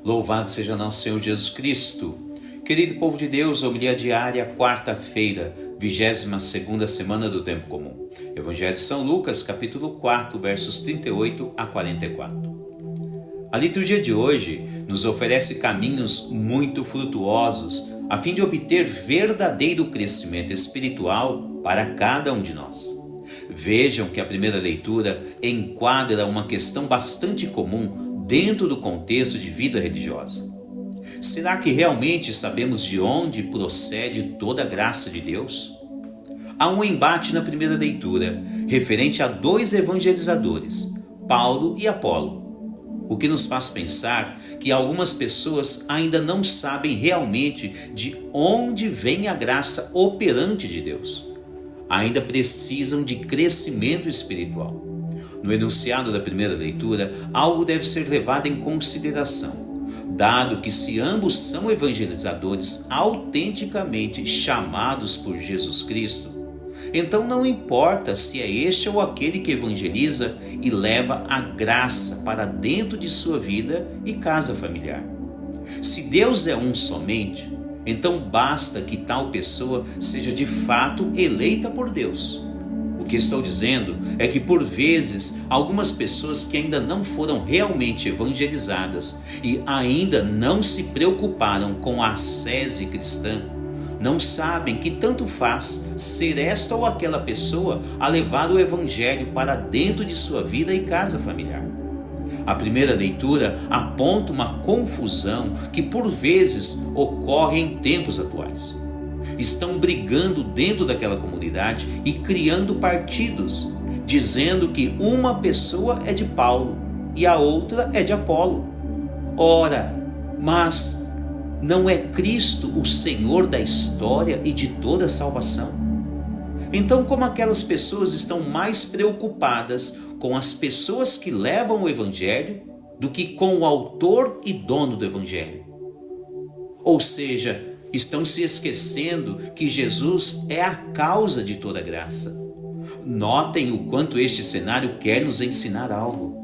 Louvado seja nosso Senhor Jesus Cristo. Querido povo de Deus, homilia diária, quarta-feira, 22ª semana do Tempo Comum. Evangelho de São Lucas, capítulo 4, versos 38 a 44. A liturgia de hoje nos oferece caminhos muito frutuosos a fim de obter verdadeiro crescimento espiritual para cada um de nós. Vejam que a primeira leitura enquadra uma questão bastante comum dentro do contexto de vida religiosa. Será que realmente sabemos de onde procede toda a graça de Deus? Há um embate na primeira leitura, referente a dois evangelizadores, Paulo e Apolo, o que nos faz pensar que algumas pessoas ainda não sabem realmente de onde vem a graça operante de Deus. Ainda precisam de crescimento espiritual. No enunciado da primeira leitura, algo deve ser levado em consideração, dado que se ambos são evangelizadores autenticamente chamados por Jesus Cristo, então não importa se é este ou aquele que evangeliza e leva a graça para dentro de sua vida e casa familiar. Se Deus é um somente, então basta que tal pessoa seja de fato eleita por Deus. O que estou dizendo é que por vezes algumas pessoas que ainda não foram realmente evangelizadas e ainda não se preocuparam com a ascese cristã, não sabem que tanto faz ser esta ou aquela pessoa a levar o evangelho para dentro de sua vida e casa familiar. A primeira leitura aponta uma confusão que por vezes ocorre em tempos atuais. Estão brigando dentro daquela comunidade e criando partidos, dizendo que uma pessoa é de Paulo e a outra é de Apolo. Ora, mas não é Cristo o Senhor da história e de toda a salvação? Então, como aquelas pessoas estão mais preocupadas com as pessoas que levam o Evangelho do que com o autor e dono do Evangelho? Ou seja, estão se esquecendo que Jesus é a causa de toda graça. Notem o quanto este cenário quer nos ensinar algo.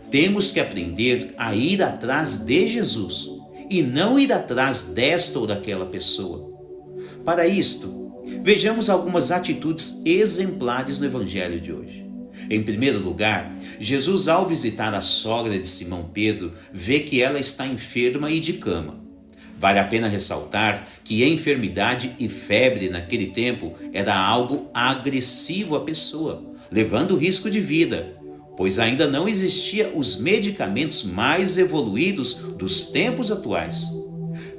Temos que aprender a ir atrás de Jesus e não ir atrás desta ou daquela pessoa. Para isto, vejamos algumas atitudes exemplares no Evangelho de hoje. Em primeiro lugar, Jesus, ao visitar a sogra de Simão Pedro, vê que ela está enferma e de cama. Vale a pena ressaltar que enfermidade e febre naquele tempo era algo agressivo à pessoa, levando risco de vida, pois ainda não existiam os medicamentos mais evoluídos dos tempos atuais.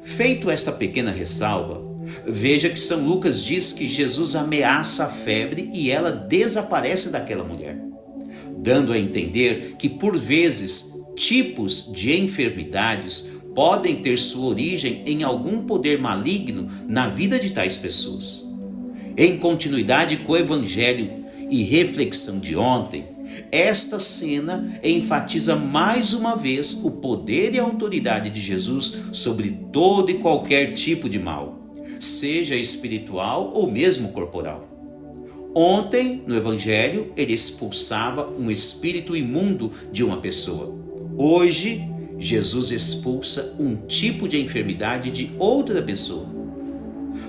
Feito esta pequena ressalva, veja que São Lucas diz que Jesus ameaça a febre e ela desaparece daquela mulher, dando a entender que por vezes tipos de enfermidades podem ter sua origem em algum poder maligno na vida de tais pessoas. Em continuidade com o Evangelho e reflexão de ontem, esta cena enfatiza mais uma vez o poder e a autoridade de Jesus sobre todo e qualquer tipo de mal, seja espiritual ou mesmo corporal. Ontem, no Evangelho, ele expulsava um espírito imundo de uma pessoa. Hoje, Jesus expulsa um tipo de enfermidade de outra pessoa.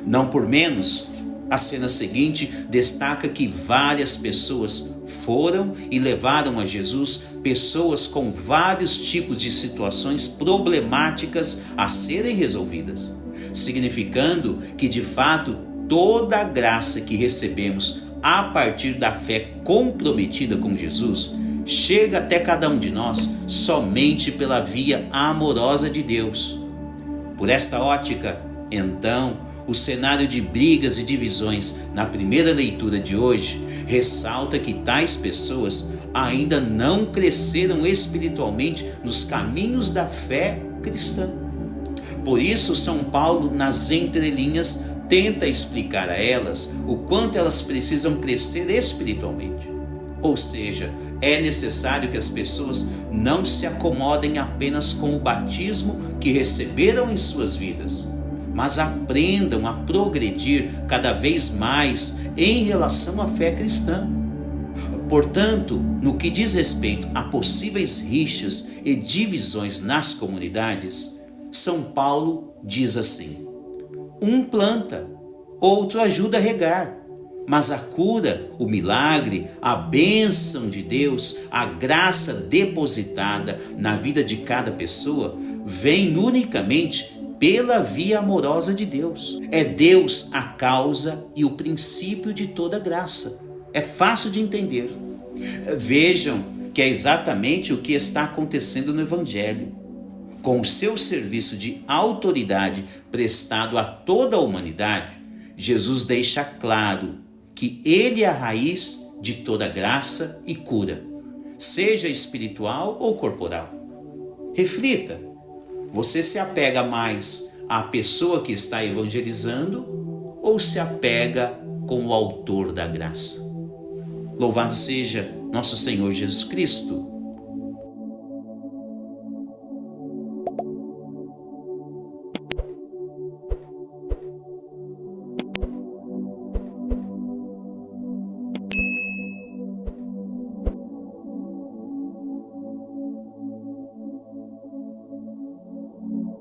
Não por menos, a cena seguinte destaca que várias pessoas foram e levaram a Jesus pessoas com vários tipos de situações problemáticas a serem resolvidas, significando que de fato toda a graça que recebemos a partir da fé comprometida com Jesus chega até cada um de nós somente pela via amorosa de Deus. Por esta ótica, então, o cenário de brigas e divisões na primeira leitura de hoje ressalta que tais pessoas ainda não cresceram espiritualmente nos caminhos da fé cristã. Por isso, São Paulo, nas entrelinhas, tenta explicar a elas o quanto elas precisam crescer espiritualmente. Ou seja, é necessário que as pessoas não se acomodem apenas com o batismo que receberam em suas vidas, mas aprendam a progredir cada vez mais em relação à fé cristã. Portanto, no que diz respeito a possíveis rixas e divisões nas comunidades, São Paulo diz assim: um planta, outro ajuda a regar, mas a cura, o milagre, a bênção de Deus, a graça depositada na vida de cada pessoa, vem unicamente pela via amorosa de Deus. É Deus a causa e o princípio de toda graça. É fácil de entender. Vejam que é exatamente o que está acontecendo no Evangelho. Com o seu serviço de autoridade prestado a toda a humanidade, Jesus deixa claro que Ele é a raiz de toda graça e cura, seja espiritual ou corporal. Reflita, você se apega mais à pessoa que está evangelizando ou se apega com o autor da graça? Louvado seja nosso Senhor Jesus Cristo,